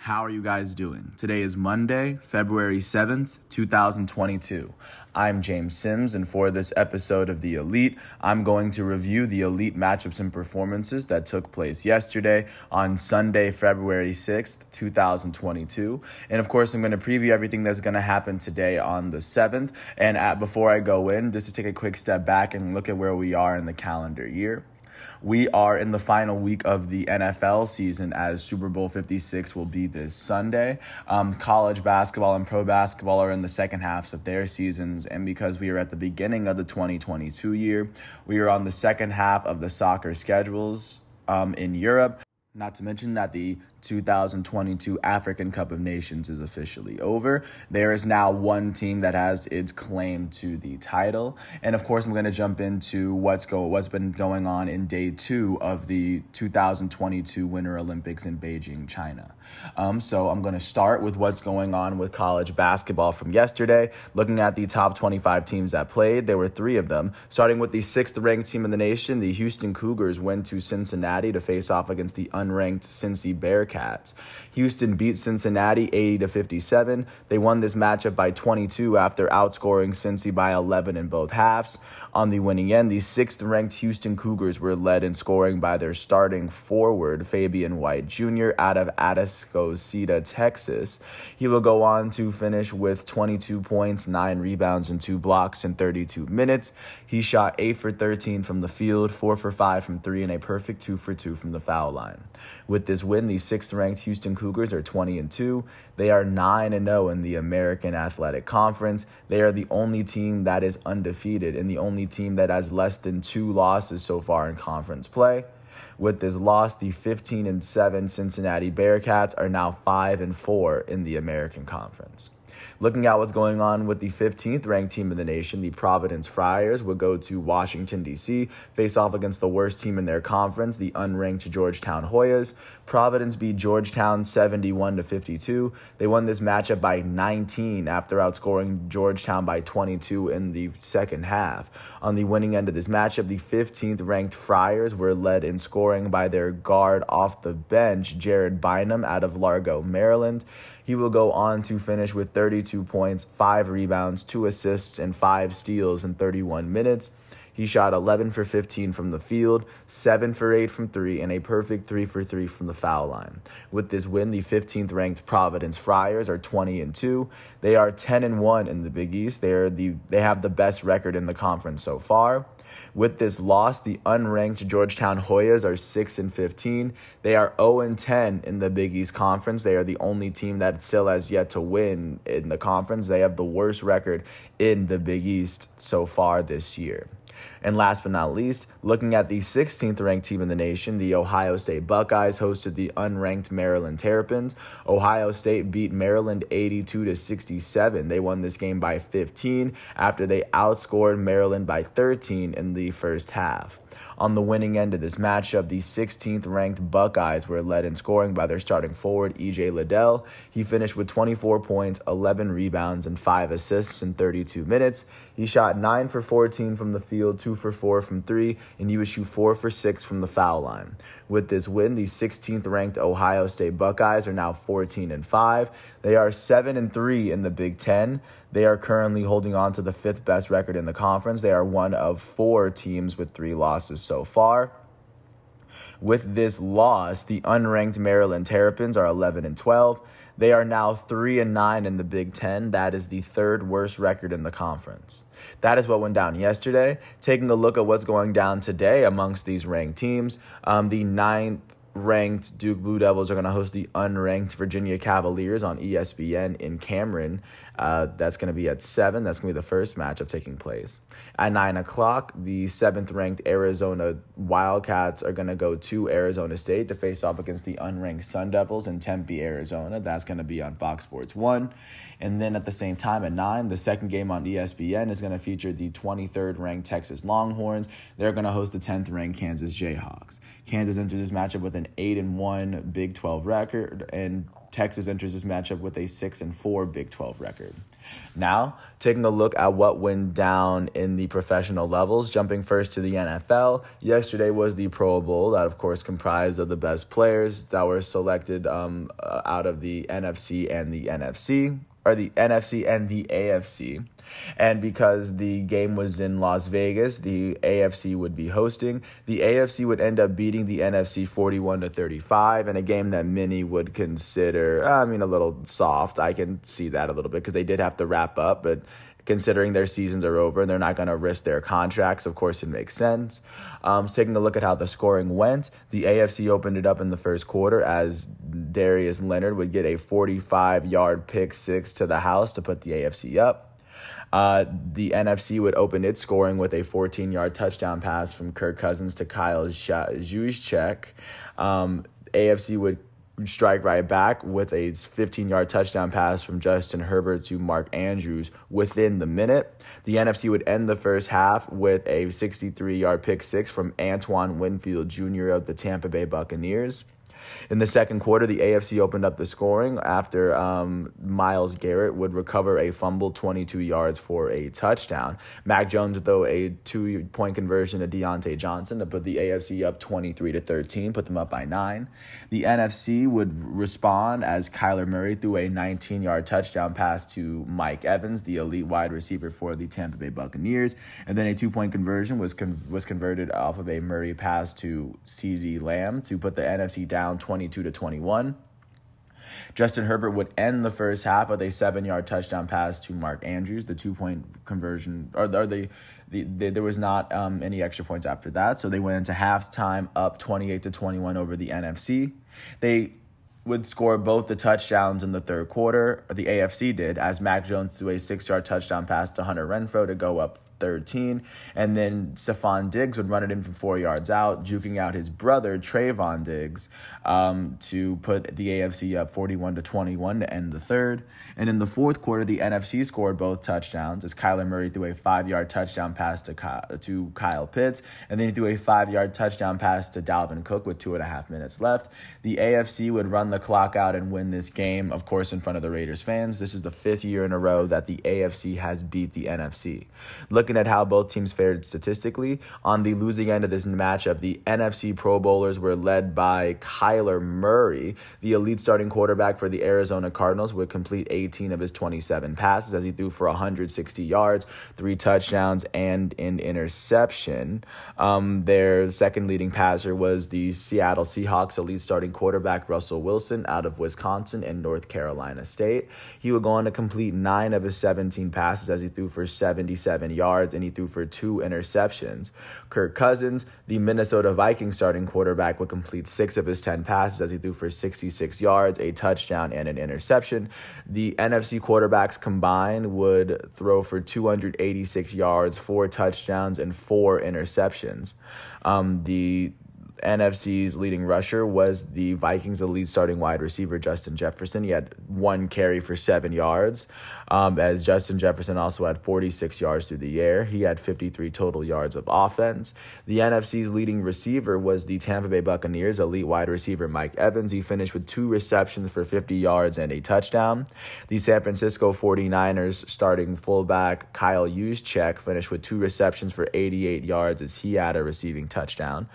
How are you guys doing? Today is Monday, February 7th, 2022. I'm James Sims, and for this episode of The Elite, I'm going to review the Elite matchups and performances that took place yesterday on Sunday, February 6th, 2022. And of course, I'm going to preview everything that's going to happen today on the 7th. And before I go in, just to take a quick step back and look at where we are in the calendar year. We are in the final week of the NFL season, as Super Bowl 56 will be this Sunday. College basketball and pro basketball are in the second halves of their seasons, and because we are at the beginning of the 2022 year, we are on the second half of the soccer schedules in Europe. Not to mention that the 2022 African Cup of Nations is officially over. There is now one team that has its claim to the title. And of course, I'm going to jump into what's been going on in day 2 of the 2022 Winter Olympics in Beijing, China. So I'm going to start with what's going on with college basketball from yesterday. Looking at the top 25 teams that played, there were 3 of them. Starting with the 6th ranked team in the nation, the Houston Cougars went to Cincinnati to face off against the unranked Cincy Bearcats. Houston beat Cincinnati 80-57. They won this matchup by 22 after outscoring Cincy by 11 in both halves. On the winning end, the 6th ranked Houston Cougars were led in scoring by their starting forward, Fabian White Jr. out of Atascocita, Texas. He will go on to finish with 22 points, 9 rebounds, and 2 blocks in 32 minutes. He shot 8 for 13 from the field, 4 for 5 from 3, and a perfect 2 for 2 from the foul line. With this win, the 6th ranked Houston Cougars are 20-2. They are 9-0 in the American Athletic Conference. They are the only team that is undefeated and the only team that has less than 2 losses so far in conference play. With this loss, the 15-7 Cincinnati Bearcats are now 5-4 in the American Conference. Looking at what's going on with the 15th ranked team in the nation, the Providence Friars will go to Washington, D.C., face off against the worst team in their conference, the unranked Georgetown Hoyas. Providence beat Georgetown 71-52. They won this matchup by 19 after outscoring Georgetown by 22 in the second half. On the winning end of this matchup, the 15th ranked Friars were led in scoring by their guard off the bench, Jared Bynum out of Largo, Maryland. He will go on to finish with 32 points, 5 rebounds, 2 assists, and 5 steals in 31 minutes. He shot 11 for 15 from the field, 7 for 8 from 3, and a perfect 3 for 3 from the foul line. With this win, the 15th ranked Providence Friars are 20-2. They are 10-1 in the Big East. They have the best record in the conference so far. With this loss, the unranked Georgetown Hoyas are 6-15. They are 0-10 in the Big East Conference. They are the only team that still has yet to win in the conference. They have the worst record in the Big East so far this year. And last but not least, looking at the 16th ranked team in the nation, the Ohio State Buckeyes hosted the unranked Maryland Terrapins. Ohio State beat Maryland 82-67. They won this game by 15 after they outscored Maryland by 13 in the first half. On the winning end of this matchup, the 16th ranked Buckeyes were led in scoring by their starting forward, E.J. Liddell. He finished with 24 points, 11 rebounds, and 5 assists in 32 minutes. He shot 9 for 14 from the field, 2 for 4 from 3, and he would shoot 4 for 6 from the foul line. With this win, the 16th ranked Ohio State Buckeyes are now 14-5. They are 7-3 in the Big Ten. They are currently holding on to the 5th best record in the conference. They are one of 4 teams with 3 losses so far. With this loss, the unranked Maryland Terrapins are 11-12. They are now 3-9 in the Big Ten. That is the 3rd worst record in the conference. That is what went down yesterday. Taking a look at what's going down today amongst these ranked teams, the 9th ranked Duke Blue Devils are going to host the unranked Virginia Cavaliers on ESPN in Cameron. That's going to be at 7. That's going to be the first matchup taking place. At 9 o'clock, the 7th ranked Arizona Wildcats are going to go to Arizona State to face off against the unranked Sun Devils in Tempe, Arizona. That's going to be on Fox Sports 1. And then at the same time at 9, the second game on ESPN is going to feature the 23rd ranked Texas Longhorns. They're going to host the 10th ranked Kansas Jayhawks. Kansas entered this matchup with an 8-1 Big 12 record, and Texas enters this matchup with a 6-4 Big 12 record. Now, taking a look at what went down in the professional levels, jumping first to the NFL. Yesterday was the Pro Bowl that, of course, comprised of the best players that were selected out of the NFC and the NFC, or the NFC and the AFC. And because the game was in Las Vegas, the AFC would be hosting. The AFC would end up beating the NFC 41-35 in a game that many would consider, a little soft. I can see that a little bit because they did have to wrap up, but considering their seasons are over and they're not going to risk their contracts, of course, it makes sense. Taking a look at how the scoring went, the AFC opened it up in the first quarter as Darius Leonard would get a 45-yard pick six to the house to put the AFC up. The NFC would open its scoring with a 14-yard touchdown pass from Kirk Cousins to Kyle Juszczyk. AFC would strike right back with a 15-yard touchdown pass from Justin Herbert to Mark Andrews within the minute. The NFC would end the first half with a 63-yard pick six from Antoine Winfield Jr. of the Tampa Bay Buccaneers. In the second quarter, the AFC opened up the scoring after Myles Garrett would recover a fumble 22 yards for a touchdown. Mac Jones would throw a 2-point conversion to Deontay Johnson to put the AFC up 23-13, put them up by 9. The NFC would respond as Kyler Murray threw a 19-yard touchdown pass to Mike Evans, the elite wide receiver for the Tampa Bay Buccaneers, and then a 2-point conversion was converted off of a Murray pass to CeeDee Lamb to put the NFC down 22-21. Justin Herbert would end the first half with a 7-yard touchdown pass to Mark Andrews. The 2-point conversion, there was not any extra points after that, so they went into halftime up 28-21 over the NFC. They would score both the touchdowns in the third quarter, or the AFC did, as Mac Jones threw a 6-yard touchdown pass to Hunter Renfrow to go up 13, and then Stephon Diggs would run it in from 4 yards out, juking out his brother Trayvon Diggs to put the AFC up 41-21 to end the third. And in the fourth quarter, the NFC scored both touchdowns as Kyler Murray threw a 5-yard touchdown pass to Kyle Pitts, and then he threw a 5-yard touchdown pass to Dalvin Cook with 2.5 minutes left. The AFC would run the clock out and win this game, of course, in front of the Raiders fans. This is the 5th year in a row that the AFC has beat the NFC. Looking at how both teams fared statistically, on the losing end of this matchup, the NFC Pro Bowlers were led by Kyler Murray. The elite starting quarterback for the Arizona Cardinals would complete 18 of his 27 passes as he threw for 160 yards, 3 touchdowns, and an interception. Their second leading passer was the Seattle Seahawks elite starting quarterback Russell Wilson out of Wisconsin and North Carolina State. He would go on to complete 9 of his 17 passes as he threw for 77 yards, and he threw for 2 interceptions. Kirk Cousins, the Minnesota Vikings starting quarterback, would complete 6 of his 10 passes as he threw for 66 yards, a touchdown, and an interception. The NFC quarterbacks combined would throw for 286 yards, 4 touchdowns, and 4 interceptions. The NFC's leading rusher was the Vikings' elite starting wide receiver, Justin Jefferson. He had 1 carry for 7 yards, as Justin Jefferson also had 46 yards through the air. He had 53 total yards of offense. The NFC's leading receiver was the Tampa Bay Buccaneers' elite wide receiver, Mike Evans. He finished with 2 receptions for 50 yards and a touchdown. The San Francisco 49ers starting fullback, Kyle Juszczyk, finished with 2 receptions for 88 yards as he had a receiving touchdown.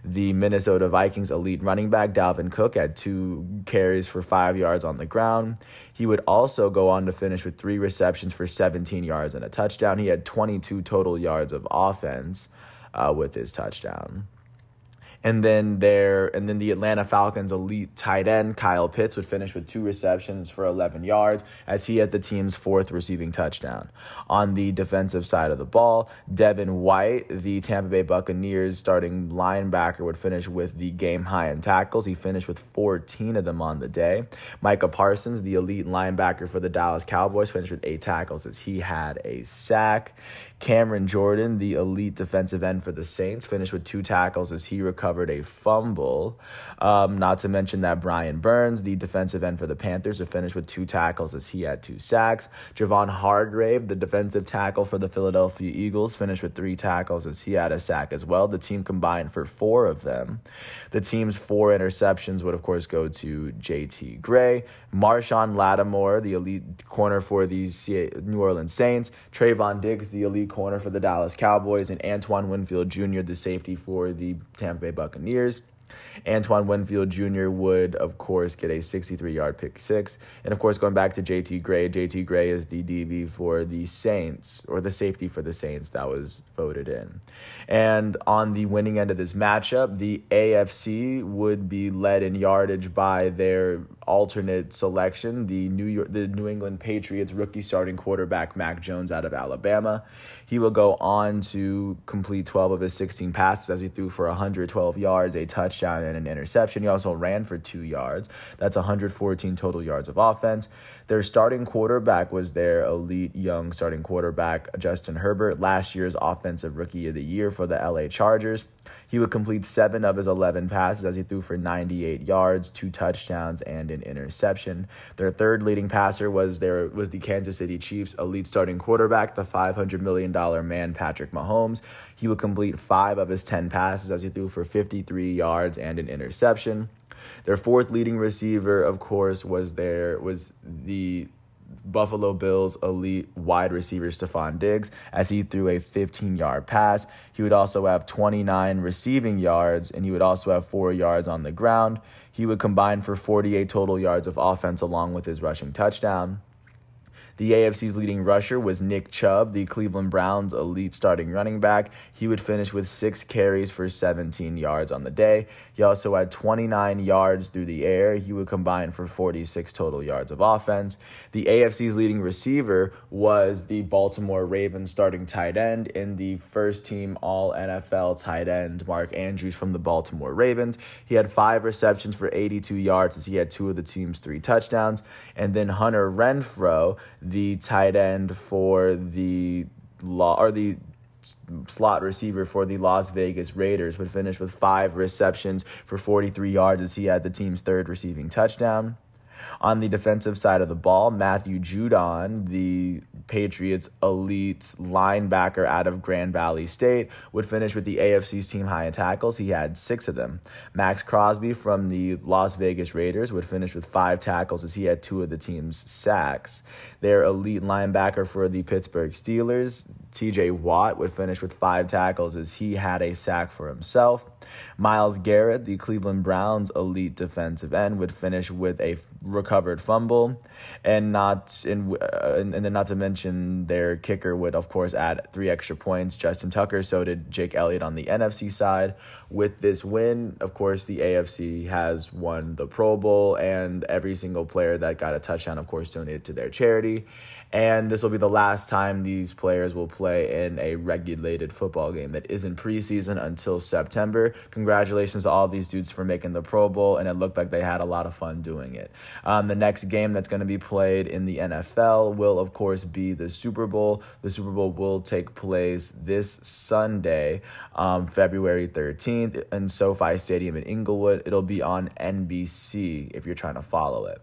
The Minnesota Vikings elite running back Dalvin Cook had 2 carries for 5 yards on the ground. He would also go on to finish with 3 receptions for 17 yards and a touchdown. He had 22 total yards of offense with his touchdown. And then the Atlanta Falcons elite tight end, Kyle Pitts, would finish with 2 receptions for 11 yards as he had the team's 4th receiving touchdown. On the defensive side of the ball, Devin White, the Tampa Bay Buccaneers starting linebacker, would finish with the game high in tackles. He finished with 14 of them on the day. Micah Parsons, the elite linebacker for the Dallas Cowboys, finished with 8 tackles as he had a sack. Cameron Jordan, the elite defensive end for the Saints, finished with 2 tackles as he recovered recovered a fumble. Not to mention that Brian Burns, the defensive end for the Panthers, would finish with 2 tackles as he had 2 sacks. Javon Hargrave, the defensive tackle for the Philadelphia Eagles, finished with 3 tackles as he had a sack as well. The team combined for 4 of them. The team's 4 interceptions would, of course, go to J.T. Gray, Marshawn Lattimore, the elite corner for the New Orleans Saints, Trayvon Diggs, the elite corner for the Dallas Cowboys, and Antoine Winfield Jr., the safety for the Tampa Bay Buccaneers. Antoine Winfield Jr. would, of course, get a 63-yard pick six. And, of course, going back to J.T. Gray, J.T. Gray is the DB for the Saints, or the safety for the Saints that was voted in. And on the winning end of this matchup, the AFC would be led in yardage by their alternate selection, the New England Patriots rookie starting quarterback Mac Jones out of Alabama. He will go on to complete 12 of his 16 passes as he threw for 112 yards, a touchdown, and an interception. He also ran for 2 yards. That's 114 total yards of offense. Their starting quarterback was their elite young starting quarterback, Justin Herbert, last year's Offensive Rookie of the Year for the LA Chargers. He would complete 7 of his 11 passes as he threw for 98 yards, 2 touchdowns, and an interception. Their third leading passer was the Kansas City Chiefs' elite starting quarterback, the $500 million man, Patrick Mahomes. He would complete 5 of his 10 passes as he threw for 53 yards and an interception. Their fourth leading receiver, of course, was the Buffalo Bills elite wide receiver Stephon Diggs as he threw a 15-yard pass. He would also have 29 receiving yards, and he would also have 4 yards on the ground. He would combine for 48 total yards of offense along with his rushing touchdown. The AFC's leading rusher was Nick Chubb, the Cleveland Browns' elite starting running back. He would finish with 6 carries for 17 yards on the day. He also had 29 yards through the air. He would combine for 46 total yards of offense. The AFC's leading receiver was the Baltimore Ravens starting tight end and the first-team All-NFL tight end, Mark Andrews from the Baltimore Ravens. He had 5 receptions for 82 yards as he had 2 of the team's 3 touchdowns. And then Hunter Renfrow, the tight end for the slot receiver for the Las Vegas Raiders, would finish with 5 receptions for 43 yards as he had the team's 3rd receiving touchdown. On the defensive side of the ball, Matthew Judon, the Patriots' elite linebacker out of Grand Valley State, would finish with the AFC's team high in tackles. He had 6 of them. Max Crosby from the Las Vegas Raiders would finish with 5 tackles as he had 2 of the team's sacks. Their elite linebacker for the Pittsburgh Steelers, TJ Watt, would finish with 5 tackles as he had a sack for himself. Myles Garrett, the Cleveland Browns' elite defensive end, would finish with a recovered fumble, and then not to mention their kicker would, of course, add 3 extra points. Justin Tucker, so did Jake Elliott on the NFC side. With this win, of course, the AFC has won the Pro Bowl, and every single player that got a touchdown, of course, donated to their charity. And this will be the last time these players will play in a regulated football game that isn't preseason until September. Congratulations to all these dudes for making the Pro Bowl, and it looked like they had a lot of fun doing it. The next game that's going to be played in the NFL will, of course, be the Super Bowl. The Super Bowl will take place this Sunday, February 13th, in SoFi Stadium in Inglewood. It'll be on NBC if you're trying to follow it.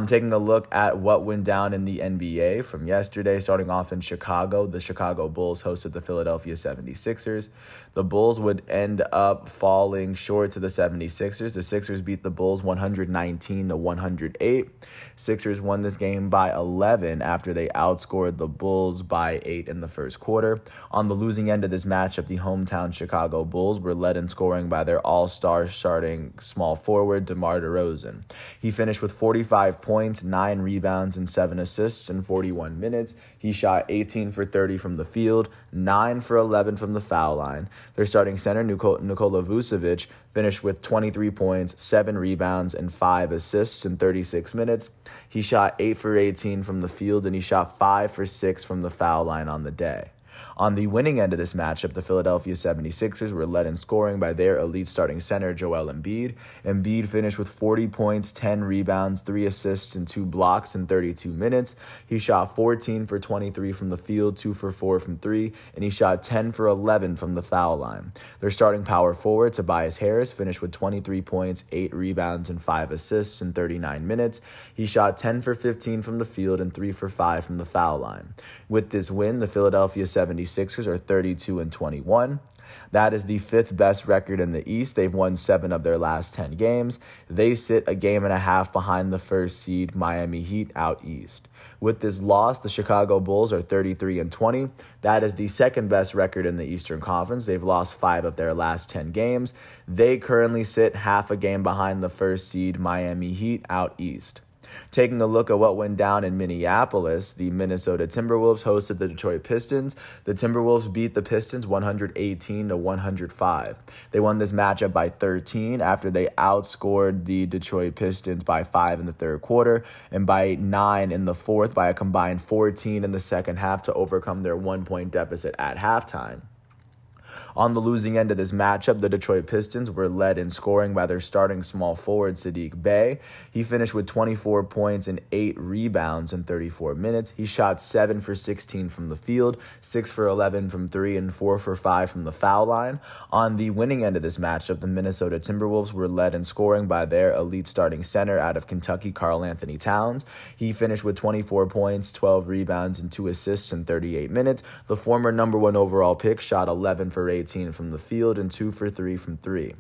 Taking a look at what went down in the NBA from yesterday, starting off in Chicago, the Chicago Bulls hosted the Philadelphia 76ers. The Bulls would end up falling short to the 76ers. The Sixers beat the Bulls 119-108. Sixers won this game by 11 after they outscored the Bulls by 8 in the first quarter. On the losing end of this matchup, the hometown Chicago Bulls were led in scoring by their all-star starting small forward, DeMar DeRozan. He finished with 45 points, 9 rebounds, and 7 assists in 41 minutes. He shot 18 for 30 from the field, 9 for 11 from the foul line. Their starting center, Nikola Vucevic, finished with 23 points, 7 rebounds, and 5 assists in 36 minutes. He shot 8 for 18 from the field, and he shot 5 for 6 from the foul line on the day. On the winning end of this matchup, the Philadelphia 76ers were led in scoring by their elite starting center, Joel Embiid. Embiid finished with 40 points, 10 rebounds, 3 assists, and 2 blocks in 32 minutes. He shot 14 for 23 from the field, 2 for 4 from 3, and he shot 10 for 11 from the foul line. Their starting power forward, Tobias Harris, finished with 23 points, 8 rebounds, and 5 assists in 39 minutes. He shot 10 for 15 from the field and 3 for 5 from the foul line. With this win, the Philadelphia 76ers are 32-21. That is the 5th best record in the East. They've won 7 of their last 10 games. They sit a game and a half behind the first seed Miami Heat out east. With this loss, the Chicago Bulls are 33-20. That is the 2nd best record in the Eastern Conference. They've lost 5 of their last 10 games. They currently sit half a game behind the first seed Miami Heat out east. Taking a look at what went down in Minneapolis, the Minnesota Timberwolves hosted the Detroit Pistons. The Timberwolves beat the Pistons 118-105. They won this matchup by 13 after they outscored the Detroit Pistons by 5 in the third quarter and by 9 in the fourth by a combined 14 in the second half to overcome their 1-point deficit at halftime. On the losing end of this matchup, the Detroit Pistons were led in scoring by their starting small forward, Saddiq Bey. He finished with 24 points and 8 rebounds in 34 minutes. He shot 7 for 16 from the field, 6 for 11 from 3, and 4 for 5 from the foul line. On the winning end of this matchup, the Minnesota Timberwolves were led in scoring by their elite starting center out of Kentucky, Karl Anthony Towns. He finished with 24 points, 12 rebounds, and 2 assists in 38 minutes. The former number 1 overall pick shot 11 for 18 from the field and 2 for 3 from 3.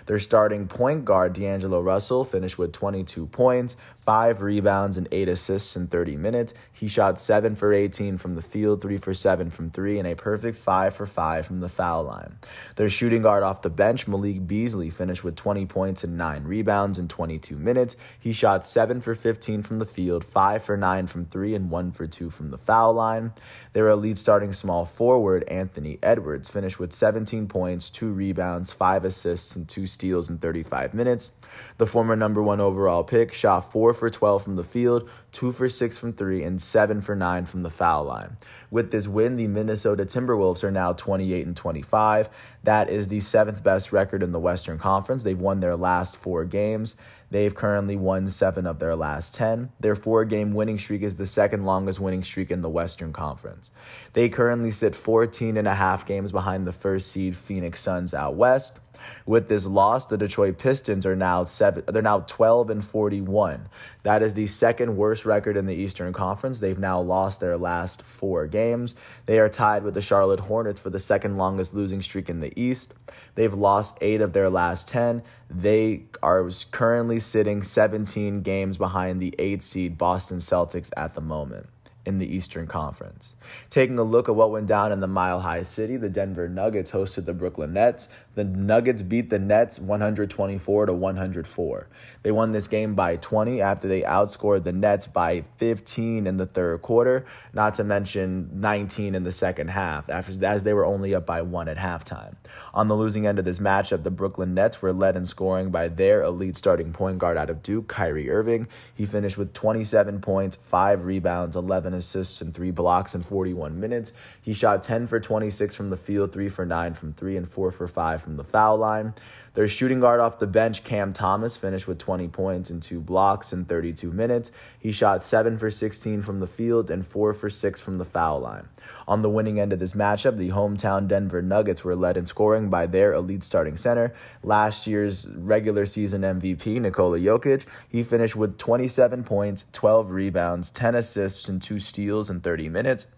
Their starting point guard, D'Angelo Russell, finished with 22 points, 5 rebounds, and 8 assists in 30 minutes. He shot 7 for 18 from the field, 3 for 7 from 3, and a perfect 5 for 5 from the foul line. Their shooting guard off the bench, Malik Beasley, finished with 20 points and 9 rebounds in 22 minutes. He shot 7 for 15 from the field, 5 for 9 from 3, and 1 for 2 from the foul line. Their elite starting small forward, Anthony Edwards, finished with 17 points, 2 rebounds, 5 assists, and 2 steals in 35 minutes. The former number 1 overall pick shot 4 for 12 from the field, 2 for 6 from 3, and 7 for 9 from the foul line. With this win, the Minnesota Timberwolves are now 28-25. That is the 7th best record in the Western Conference. They've won their last 4 games. They've currently won 7 of their last 10. Their 4-game winning streak is the 2nd longest winning streak in the Western Conference. They currently sit 14.5 games behind the first seed Phoenix Suns out west. With this loss, the Detroit Pistons are now 12-41. That is the 2nd worst record in the Eastern Conference. They've now lost their last 4 games. They are tied with the Charlotte Hornets for the 2nd longest losing streak in the East. They've lost 8 of their last 10. They are currently sitting 17 games behind the 8th seed Boston Celtics at the moment in the Eastern Conference. Taking a look at what went down in the Mile High City, the Denver Nuggets hosted the Brooklyn Nets. The Nuggets beat the Nets 124-104. They won this game by 20 after they outscored the Nets by 15 in the third quarter, not to mention 19 in the second half, as they were only up by 1 at halftime. On the losing end of this matchup, the Brooklyn Nets were led in scoring by their elite starting point guard out of Duke, Kyrie Irving. He finished with 27 points, 5 rebounds, 11 assists, and 3 blocks in 41 minutes. He shot 10 for 26 from the field, 3 for 9 from 3, and 4 for 5 from the foul line. Their shooting guard off the bench, Cam Thomas, finished with 20 points and 2 blocks in 32 minutes. He shot 7 for 16 from the field and 4 for 6 from the foul line. On the winning end of this matchup, the hometown Denver Nuggets were led in scoring by their elite starting center, last year's regular season MVP, Nikola Jokic. He finished with 27 points, 12 rebounds, 10 assists, and 2 steals in 30 minutes.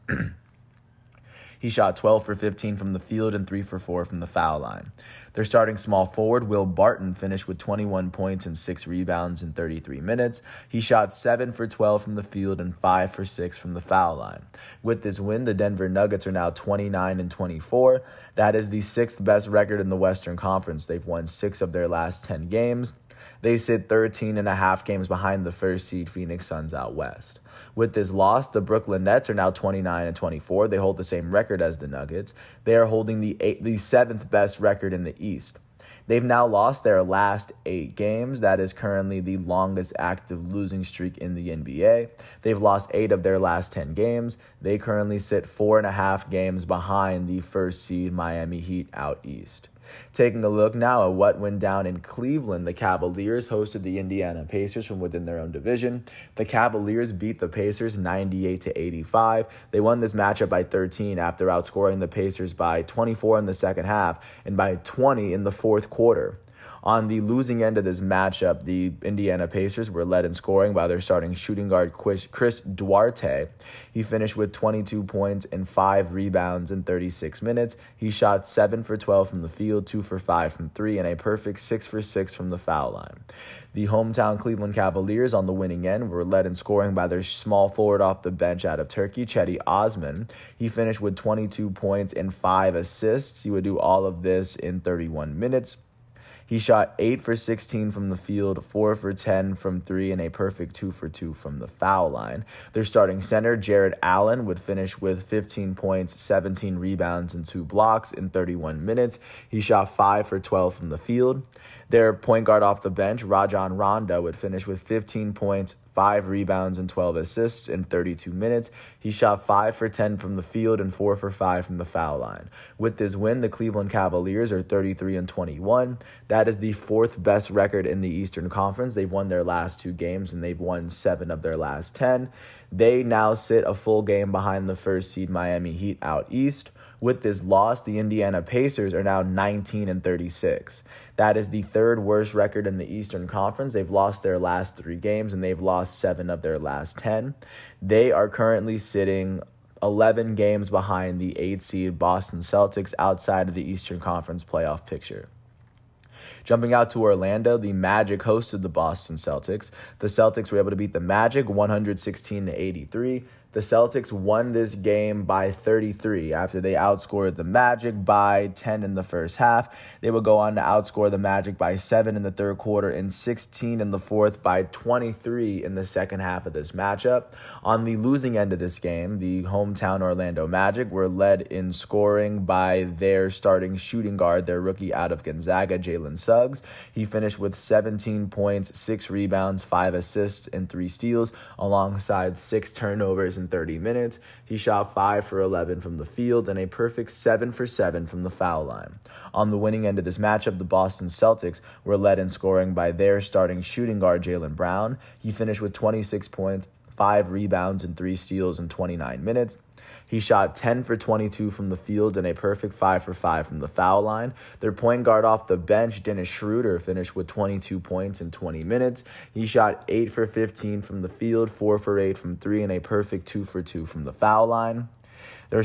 He shot 12 for 15 from the field and 3 for 4 from the foul line. Their starting small forward, Will Barton, finished with 21 points and 6 rebounds in 33 minutes. He shot 7 for 12 from the field and 5 for 6 from the foul line. With this win, the Denver Nuggets are now 29-24. That is the 6th best record in the Western Conference. They've won 6 of their last 10 games. They sit 13.5 games behind the first seed Phoenix Suns out west. With this loss, the Brooklyn Nets are now 29-24. They hold the same record as the Nuggets. They are holding the 7th best record in the East. They've now lost their last 8 games. That is currently the longest active losing streak in the NBA. They've lost 8 of their last 10 games. They currently sit 4.5 games behind the first seed Miami Heat out east. Taking a look now at what went down in Cleveland, the Cavaliers hosted the Indiana Pacers from within their own division. The Cavaliers beat the Pacers 98-85. They won this matchup by 13 after outscoring the Pacers by 24 in the second half and by 20 in the fourth quarter. On the losing end of this matchup, the Indiana Pacers were led in scoring by their starting shooting guard Chris Duarte. He finished with 22 points and 5 rebounds in 36 minutes. He shot 7 for 12 from the field, 2 for 5 from 3, and a perfect 6 for 6 from the foul line. The hometown Cleveland Cavaliers on the winning end were led in scoring by their small forward off the bench out of Turkey, Cedi Osman. He finished with 22 points and 5 assists. He would do all of this in 31 minutes. He shot 8 for 16 from the field, 4 for 10 from 3, and a perfect 2 for 2 from the foul line. Their starting center, Jarrett Allen, would finish with 15 points, 17 rebounds, and 2 blocks in 31 minutes. He shot 5 for 12 from the field. Their point guard off the bench, Rajon Rondo, would finish with 15 points, 5 rebounds, and 12 assists in 32 minutes. He shot 5 for 10 from the field and 4 for 5 from the foul line. With this win, the Cleveland Cavaliers are 33-21. That is the 4th best record in the Eastern Conference. They've won their last 2 games, and they've won 7 of their last 10. They now sit a full game behind the first seed Miami Heat out east. With this loss, the Indiana Pacers are now 19-36. That is the 3rd worst record in the Eastern Conference. They've lost their last 3 games, and they've lost 7 of their last 10. They are currently sitting 11 games behind the 8th seed Boston Celtics outside of the Eastern Conference playoff picture. Jumping out to Orlando, the Magic hosted the Boston Celtics. The Celtics were able to beat the Magic 116-83. The Celtics won this game by 33 after they outscored the Magic by 10 in the first half. They would go on to outscore the Magic by 7 in the third quarter and 16 in the fourth by 23 in the second half of this matchup. On the losing end of this game, the hometown Orlando Magic were led in scoring by their starting shooting guard, their rookie out of Gonzaga, Jalen Suggs. He finished with 17 points, 6 rebounds, 5 assists, and 3 steals, alongside 6 turnovers in 30 minutes. He shot 5 for 11 from the field and a perfect 7 for 7 from the foul line. On the winning end of this matchup, the Boston Celtics were led in scoring by their starting shooting guard, Jaylen Brown. He finished with 26 points, 5 rebounds, and 3 steals in 29 minutes. He shot 10 for 22 from the field and a perfect 5 for 5 from the foul line. Their point guard off the bench, Dennis Schroeder, finished with 22 points in 20 minutes. He shot 8 for 15 from the field, 4 for 8 from 3, and a perfect 2 for 2 from the foul line. Their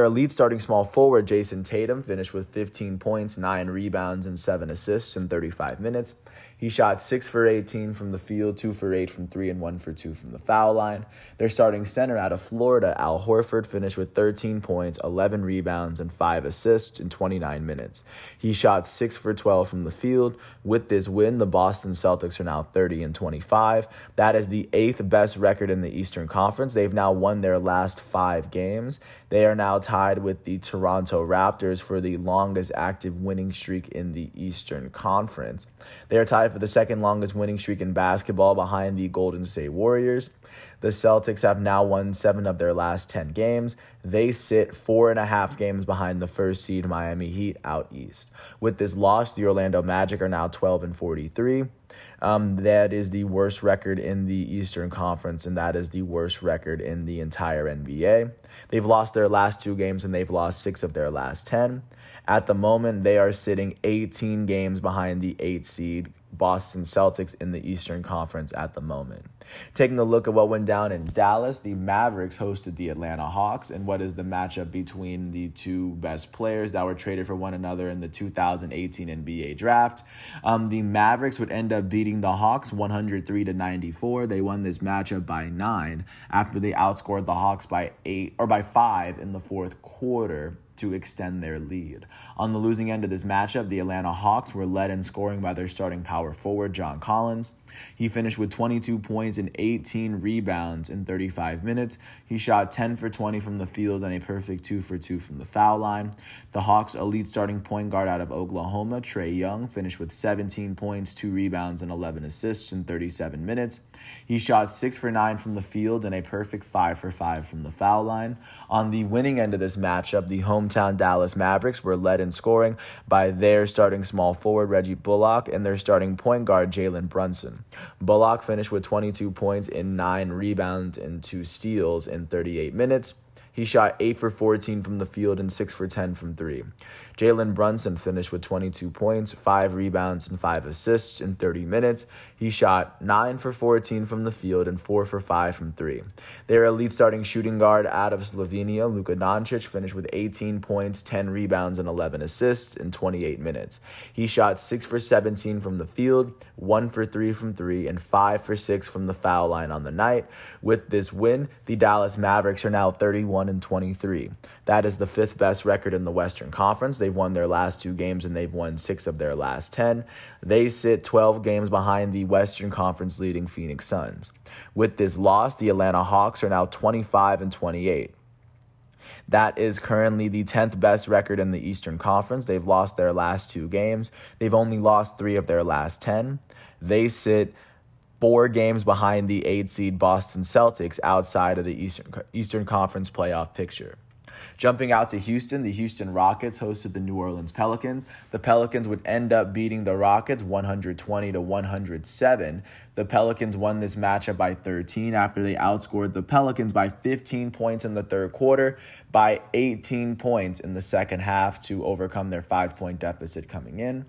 elite starting small forward, Jason Tatum, finished with 15 points, 9 rebounds, and 7 assists in 35 minutes. He shot 6 for 18 from the field, 2 for 8 from 3, and 1 for 2 from the foul line. Their starting center out of Florida, Al Horford, finished with 13 points, 11 rebounds, and 5 assists in 29 minutes. He shot 6 for 12 from the field. With this win, the Boston Celtics are now 30-25. That is the 8th best record in the Eastern Conference. They've now won their last 5 games. They are now tied with the Toronto Raptors for the longest active winning streak in the Eastern Conference. They are tied for the second longest winning streak in basketball behind the Golden State Warriors. The Celtics have now won 7 of their last 10 games. They sit 4.5 games behind the first seed Miami Heat out east. With this loss, the Orlando Magic are now 12-43. That is the worst record in the Eastern Conference, and that is the worst record in the entire NBA. They've lost their last 2 games, and they've lost 6 of their last 10. At the moment, they are sitting 18 games behind the 8th seed Boston Celtics in the Eastern Conference at the moment. Taking a look at what went down in Dallas, the Mavericks hosted the Atlanta Hawks, and what is the matchup between the 2 best players that were traded for one another in the 2018 NBA draft. The Mavericks would end up beating the Hawks 103-94. They won this matchup by 9 after they outscored the Hawks by 5 in the fourth quarter to extend their lead. On the losing end of this matchup, the Atlanta Hawks were led in scoring by their starting power forward, John Collins. He finished with 22 points and 18 rebounds in 35 minutes. He shot 10 for 20 from the field and a perfect 2 for 2 from the foul line. The Hawks' elite starting point guard out of Oklahoma, Trae Young, finished with 17 points, 2 rebounds, and 11 assists in 37 minutes. He shot 6 for 9 from the field and a perfect 5 for 5 from the foul line. On the winning end of this matchup, the hometown Dallas Mavericks were led in scoring by their starting small forward, Reggie Bullock, and their starting point guard, Jalen Brunson. Bullock finished with 22 points and 9 rebounds and 2 steals in 38 minutes. He shot 8 for 14 from the field and 6 for 10 from 3. Jalen Brunson finished with 22 points, 5 rebounds, and 5 assists in 30 minutes. He shot 9 for 14 from the field and 4 for 5 from 3. Their elite starting shooting guard out of Slovenia, Luka Doncic, finished with 18 points, 10 rebounds, and 11 assists in 28 minutes. He shot 6 for 17 from the field, 1 for 3 from 3, and 5 for 6 from the foul line on the night. With this win, the Dallas Mavericks are now 31-23. That is the 5th best record in the Western Conference. They've won their last 2 games and they've won 6 of their last 10. They sit 12 games behind the Western Conference leading Phoenix Suns. With this loss, the Atlanta Hawks are now 25-28. That is currently the 10th best record in the Eastern Conference. They've lost their last 2 games. They've only lost 3 of their last 10. They sit 4 games behind the 8 seed Boston Celtics outside of the Eastern Conference playoff picture. Jumping out to Houston, the Houston Rockets hosted the New Orleans Pelicans. The Pelicans would end up beating the Rockets 120-107. The Pelicans won this matchup by 13 after they outscored the Pelicans by 15 points in the third quarter, by 18 points in the second half to overcome their 5-point deficit coming in.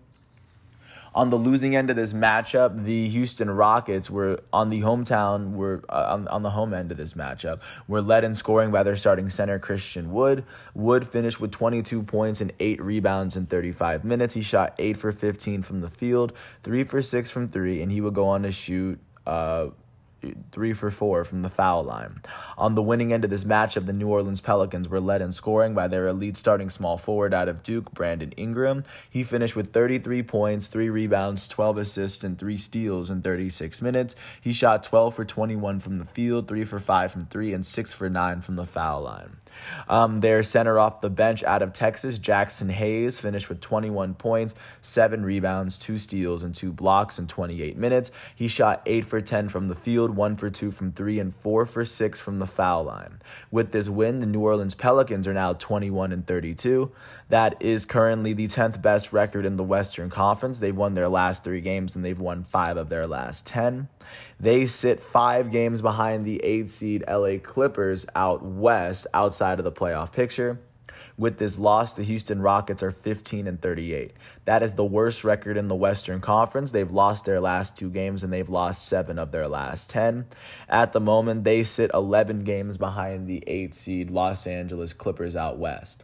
On the losing end of this matchup, the Houston Rockets were on the home end of this matchup, were led in scoring by their starting center, Christian Wood. Wood finished with 22 points and 8 rebounds in 35 minutes. He shot 8 for 15 from the field, 3 for 6 from 3, and he would go on to shoot 3 for 4 from the foul line. On the winning end of this matchup, the New Orleans Pelicans were led in scoring by their elite starting small forward out of Duke, Brandon Ingram. He finished with 33 points, 3 rebounds, 12 assists, and 3 steals in 36 minutes. He shot 12 for 21 from the field, 3 for 5 from 3, and 6 for 9 from the foul line. Their center off the bench out of Texas, Jackson Hayes, finished with 21 points, 7 rebounds, 2 steals, and 2 blocks in 28 minutes. He shot 8 for 10 from the field, 1 for 2 from 3, and 4 for 6 from the foul line. With this win, the New Orleans Pelicans are now 21-32. That is currently the 10th best record in the Western Conference. They've won their last 3 games, and they've won 5 of their last 10. They sit 5 games behind the 8 seed LA Clippers out west, outside of the playoff picture. With this loss, the Houston Rockets are 15-38. That is the worst record in the Western Conference. They've lost their last 2 games and they've lost 7 of their last 10. At the moment, they sit 11 games behind the 8 seed Los Angeles Clippers out west.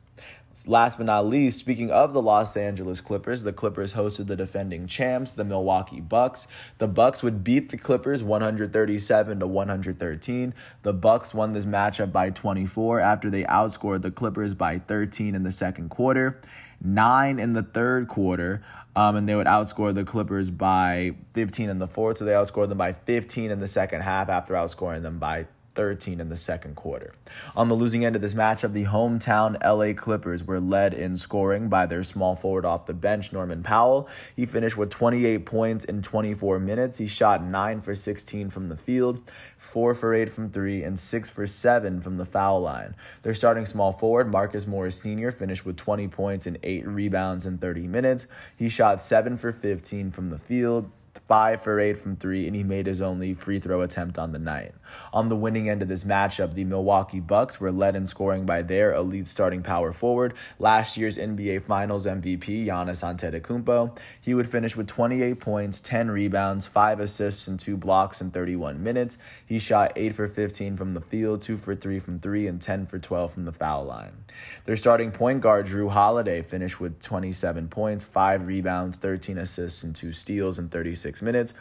Last but not least, speaking of the Los Angeles Clippers, the Clippers hosted the defending champs, the Milwaukee Bucks. The Bucks would beat the Clippers 137-113. The Bucks won this matchup by 24 after they outscored the Clippers by 13 in the second quarter, 9 in the third quarter, and they would outscore the Clippers by 15 in the fourth. So they outscored them by 15 in the second half after outscoring them by 13 in the second quarter. On the losing end of this matchup, the hometown LA Clippers were led in scoring by their small forward off the bench, Norman Powell. He finished with 28 points in 24 minutes. He shot 9 for 16 from the field, 4 for 8 from 3, and 6 for 7 from the foul line. Their starting small forward, Marcus Morris Sr., finished with 20 points and 8 rebounds in 30 minutes. He shot 7 for 15 from the field, 5 for 8 from 3, and he made his only free throw attempt on the night. On the winning end of this matchup, the Milwaukee Bucks were led in scoring by their elite starting power forward, last year's NBA Finals MVP, Giannis Antetokounmpo. He would finish with 28 points, 10 rebounds, 5 assists, and 2 blocks in 31 minutes. He shot 8 for 15 from the field, 2 for 3 from 3, and 10 for 12 from the foul line. Their starting point guard, Jrue Holiday, finished with 27 points, 5 rebounds, 13 assists, and 2 steals in 36 6 minutes.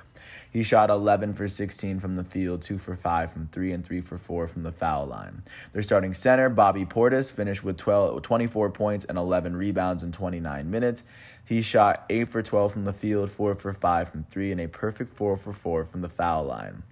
He shot 11 for 16 from the field, 2 for 5 from 3, and 3 for 4 from the foul line. Their starting center, Bobby Portis, finished with 24 points and 11 rebounds in 29 minutes. He shot 8 for 12 from the field, 4 for 5 from 3, and a perfect 4 for 4 from the foul line.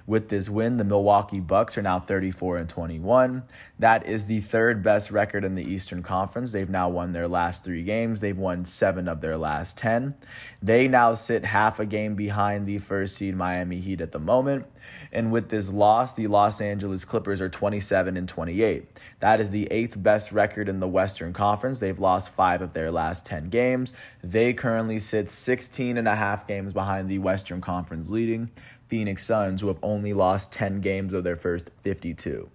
With this win, the Milwaukee Bucks are now 34-21. That is the third best record in the Eastern Conference. They've now won their last 3 games. They've won 7 of their last 10. They now sit half a game behind the first seed Miami Heat at the moment. And with this loss, the Los Angeles Clippers are 27-28. That is the 8th best record in the Western Conference. They've lost 5 of their last 10 games. They currently sit 16.5 games behind the Western Conference leading Phoenix Suns, who have only lost 10 games of their first 52.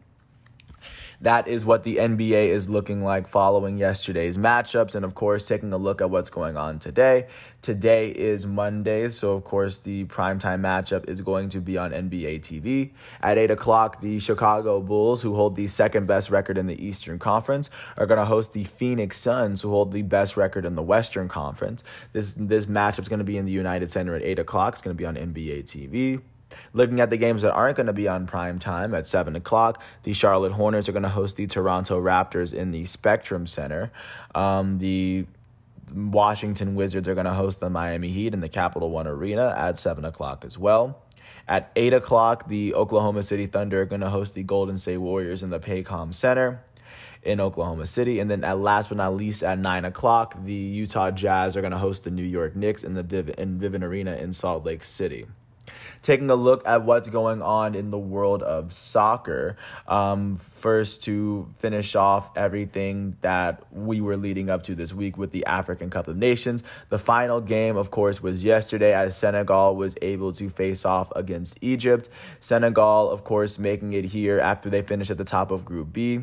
That is what the NBA is looking like following yesterday's matchups. And, of course, taking a look at what's going on today. Today is Monday, so, of course, the primetime matchup is going to be on NBA TV. At 8 o'clock, the Chicago Bulls, who hold the second-best record in the Eastern Conference, are going to host the Phoenix Suns, who hold the best record in the Western Conference. This matchup is going to be in the United Center at 8 o'clock. It's going to be on NBA TV. Looking at the games that aren't going to be on prime time, at 7 o'clock, the Charlotte Hornets are going to host the Toronto Raptors in the Spectrum Center. The Washington Wizards are going to host the Miami Heat in the Capital One Arena at 7 o'clock as well. At 8 o'clock, the Oklahoma City Thunder are going to host the Golden State Warriors in the Paycom Center in Oklahoma City. And then at last but not least, at 9 o'clock, the Utah Jazz are going to host the New York Knicks in the Vivint Arena in Salt Lake City. Taking a look at what's going on in the world of soccer, first to finish off everything that we were leading up to this week with the African Cup of Nations. The final game, of course, was yesterday as Senegal was able to face off against Egypt. Senegal, of course, making it here after they finished at the top of Group B.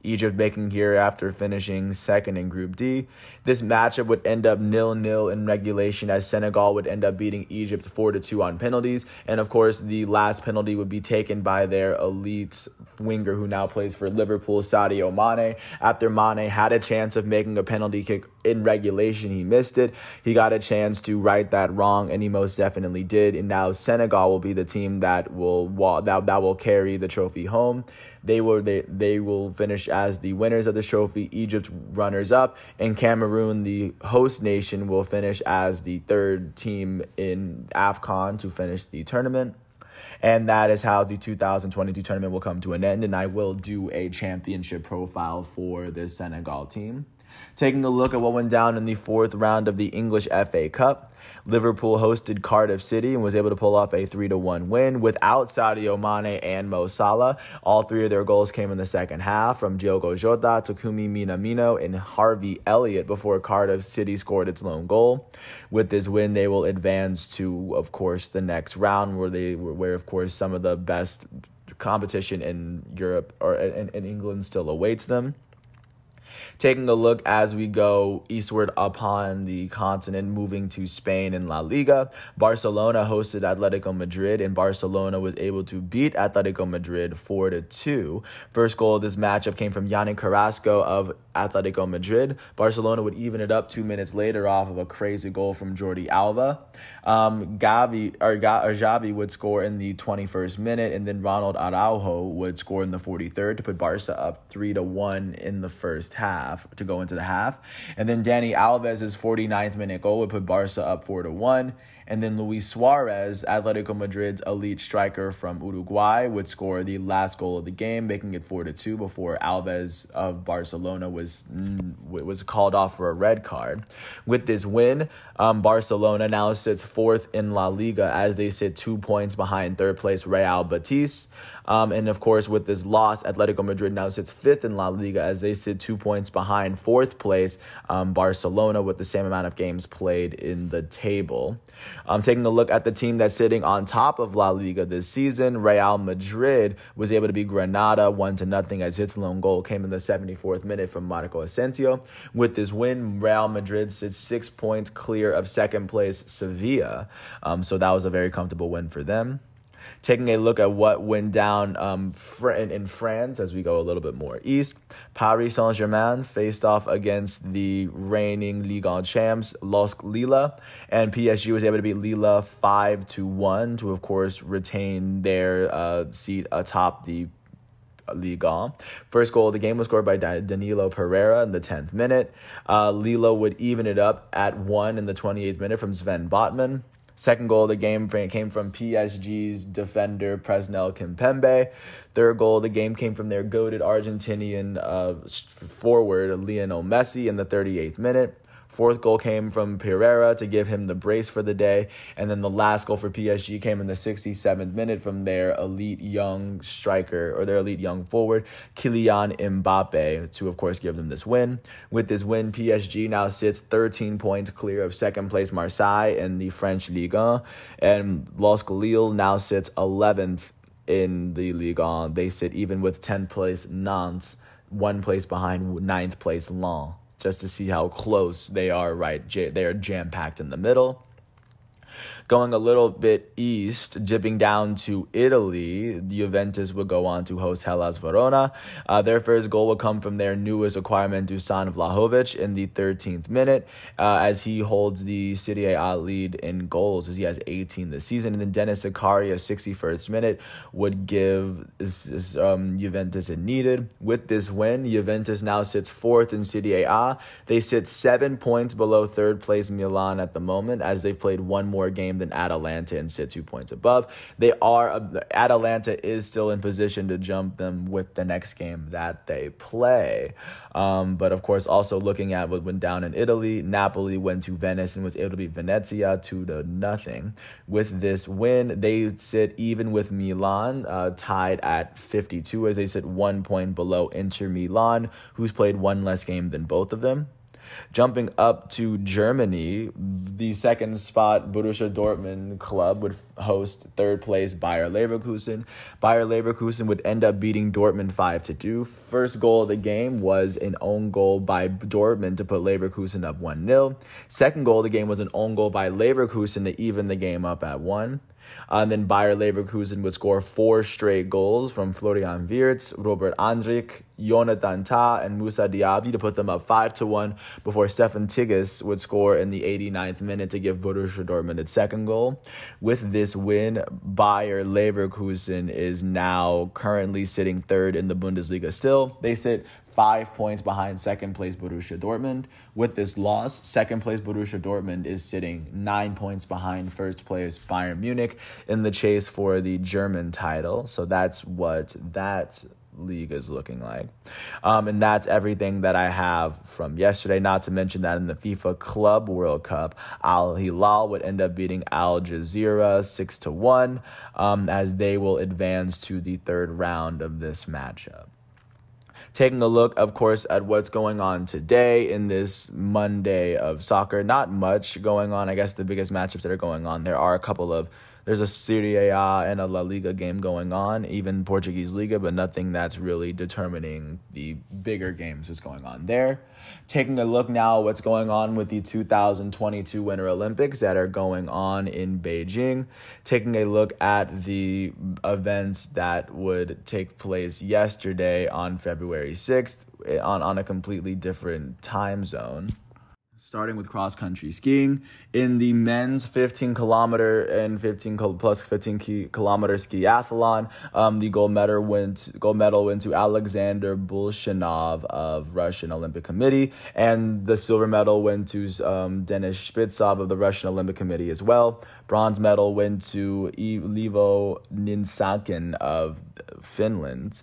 Egypt making here after finishing second in Group D. This matchup would end up 0-0 in regulation as Senegal would end up beating Egypt 4-2 on penalties. And of course, the last penalty would be taken by their elite winger who now plays for Liverpool, Sadio Mane. After Mane had a chance of making a penalty kick in regulation, he missed it. He got a chance to right that wrong, and he most definitely did. And now Senegal will be the team that will carry the trophy home. They will finish as the winners of this trophy, Egypt runners-up, and Cameroon, the host nation, will finish as the third team in AFCON to finish the tournament. And that is how the 2022 tournament will come to an end, and I will do a championship profile for this Senegal team. Taking a look at what went down in the 4th round of the English FA Cup, Liverpool hosted Cardiff City and was able to pull off a 3-1 win without Sadio Mane and Mo Salah. All 3 of their goals came in the second half from Diogo Jota, Takumi Minamino, and Harvey Elliott before Cardiff City scored its lone goal. With this win, they will advance to, of course, the next round where of course, some of the best competition in Europe or in England still awaits them. Taking a look as we go eastward upon the continent, moving to Spain and La Liga, Barcelona hosted Atletico Madrid, and Barcelona was able to beat Atletico Madrid 4-2. First goal of this matchup came from Yannick Carrasco of Atletico Madrid. Barcelona would even it up 2 minutes later off of a crazy goal from Jordi Alba. Xavi would score in the 21st minute, and then Ronald Araujo would score in the 43rd to put Barca up 3-1 in the first half to go into the half. And then Dani Alves' 49th minute goal would put Barca up 4-1. And then Luis Suarez, Atletico Madrid's elite striker from Uruguay, would score the last goal of the game, making it 4-2 before Alves of Barcelona was called off for a red card. With this win, Barcelona now sits 4th in La Liga as they sit 2 points behind third place Real Betis. And of course, with this loss, Atletico Madrid now sits 5th in La Liga as they sit 2 points behind 4th place Barcelona with the same amount of games played in the table. Taking a look at the team that's sitting on top of La Liga this season, Real Madrid was able to beat Granada 1-0 as its lone goal came in the 74th minute from Marco Asensio. With this win, Real Madrid sits 6 points clear of second place Sevilla. So that was a very comfortable win for them. Taking a look at what went down in France as we go a little bit more east, Paris Saint-Germain faced off against the reigning Ligue 1 champs, LOSC Lille, and PSG was able to beat Lille 5-1 to, of course, retain their seat atop the Ligue 1. First goal of the game was scored by Danilo Pereira in the 10th minute. Lille would even it up at 1 in the 28th minute from Sven Botman. Second goal of the game came from PSG's defender Presnel Kimpembe. Third goal of the game came from their goated Argentinian forward Lionel Messi in the 38th minute. Fourth goal came from Pereira to give him the brace for the day. And then the last goal for PSG came in the 67th minute from their elite young striker, or their elite young forward, Kylian Mbappe, to, of course, give them this win. With this win, PSG now sits 13 points clear of second place Marseille in the French Ligue 1. And LOSC Lille now sits 11th in the Ligue 1. They sit even with 10th place Nantes, 1 place behind 9th place Lens. Just to see how close they are, right? They are jam-packed in the middle. Going a little bit east, dipping down to Italy, Juventus would go on to host Hellas Verona. Their first goal will come from their newest acquirement, Dusan Vlahovic, in the 13th minute, as he holds the Serie A lead in goals, as he has 18 this season. And then Dennis Zakaria, 61st minute, would give Juventus a needed. With this win, Juventus now sits 4th in Serie A. They sit 7 points below third place Milan at the moment, as they've played one more game than Atalanta and sit 2 points above. Atalanta is still in position to jump them with the next game that they play. But of course, also looking at what went down in Italy, Napoli went to Venice and was able to beat Venezia 2-0. With this win, they sit even with Milan, tied at 52, as they sit 1 point below Inter Milan, who's played one less game than both of them. Jumping up to Germany, the second spot Borussia Dortmund club would host third place Bayer Leverkusen. Bayer Leverkusen would end up beating Dortmund 5-2. First goal of the game was an own goal by Dortmund to put Leverkusen up 1-0. Second goal of the game was an own goal by Leverkusen to even the game up at 1. And then Bayer Leverkusen would score 4 straight goals from Florian Wirtz, Robert Andrich, Jonathan Tah, and Moussa Diaby to put them up 5-1 before Stefan Tigges would score in the 89th minute to give Borussia Dortmund its second goal. With this win, Bayer Leverkusen is now currently sitting third in the Bundesliga still. They sit 5 points behind second place Borussia Dortmund. With this loss, second place Borussia Dortmund is sitting 9 points behind first place Bayern Munich in the chase for the German title. So that's what that league is looking like. And that's everything that I have from yesterday. Not to mention that in the FIFA Club World Cup, Al Hilal would end up beating Al Jazeera 6-1, as they will advance to the third round of this matchup. Taking a look, of course, at what's going on today in this Monday of soccer. Not much going on. I guess the biggest matchups that are going on, there's a Serie A and a La Liga game going on, even Portuguese Liga, but nothing that's really determining the bigger games that's going on there. Taking a look now at what's going on with the 2022 Winter Olympics that are going on in Beijing. Taking a look at the events that would take place yesterday on February 6th on a completely different time zone. Starting with cross-country skiing. In the men's 15-kilometer and 15-kilometer skiathlon, the gold medal went to Alexander Bolshinov of Russian Olympic Committee, and the silver medal went to Denis Spitsov of the Russian Olympic Committee as well. Bronze medal went to Ivo Ninsakin of Finland.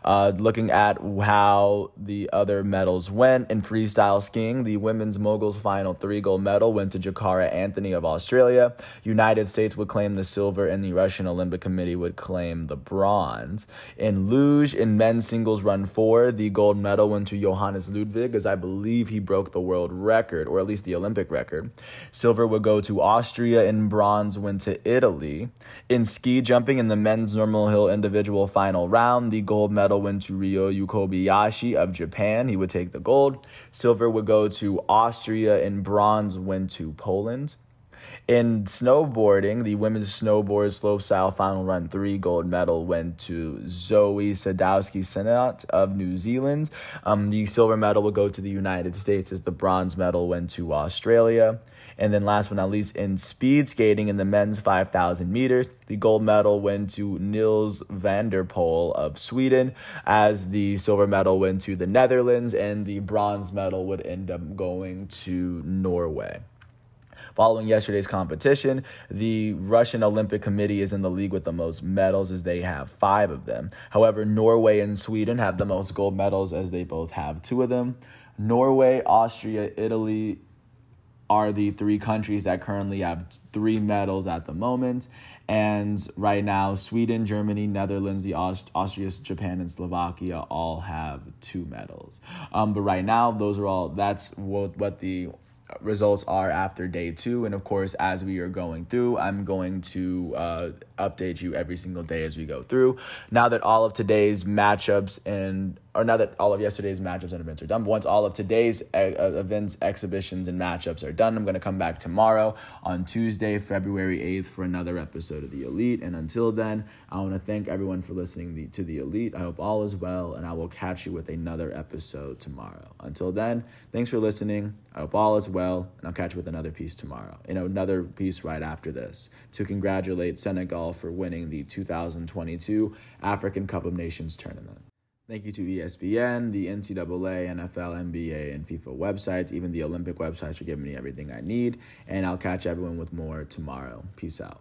Looking at how the other medals went in freestyle skiing, the women's moguls final 3 gold medal went to Jakara Anthony of Australia. United States would claim the silver, and the Russian Olympic Committee would claim the bronze. In luge, in men's singles run 4, the gold medal went to Johannes Ludwig, as I believe he broke the world record, or at least the Olympic record. Silver would go to Austria, and bronze went to Italy. In ski jumping, in the men's normal hill individual final round, the gold medal went to Ryo Kobayashi of Japan. He would take the gold. Silver would go to Austria, and bronze went to Poland. In snowboarding, the women's snowboard slopestyle final run 3 gold medal went to Zoe Sadowski-Synnott of New Zealand. The silver medal will go to the United States as the bronze medal went to Australia. And then last but not least, in speed skating in the men's 5,000 meters, the gold medal went to Nils van der Poel of Sweden, as the silver medal went to the Netherlands, and the bronze medal would end up going to Norway. Following yesterday's competition, the Russian Olympic Committee is in the league with the most medals, as they have 5 of them. However, Norway and Sweden have the most gold medals, as they both have 2 of them. Norway, Austria, Italy are the 3 countries that currently have 3 medals at the moment. And right now, Sweden, Germany, Netherlands, Austria, Japan, and Slovakia all have 2 medals. But right now, that's what the results are after day 2. And of course, as we are going through, I'm going to update you every single day as we go through. Now that all of yesterday's matchups and events are done, but once all of today's events, exhibitions, and matchups are done, I'm going to come back tomorrow on Tuesday, February 8th for another episode of The Elite. And until then, I want to thank everyone for listening to The Elite. I hope all is well, and I will catch you with another episode tomorrow. Until then, thanks for listening. I hope all is well, and I'll catch you with another piece tomorrow. Another piece right after this to congratulate Senegal for winning the 2022 African Cup of Nations tournament. Thank you to ESPN, the NCAA, NFL, NBA, and FIFA websites, even the Olympic websites for giving me everything I need. And I'll catch everyone with more tomorrow. Peace out.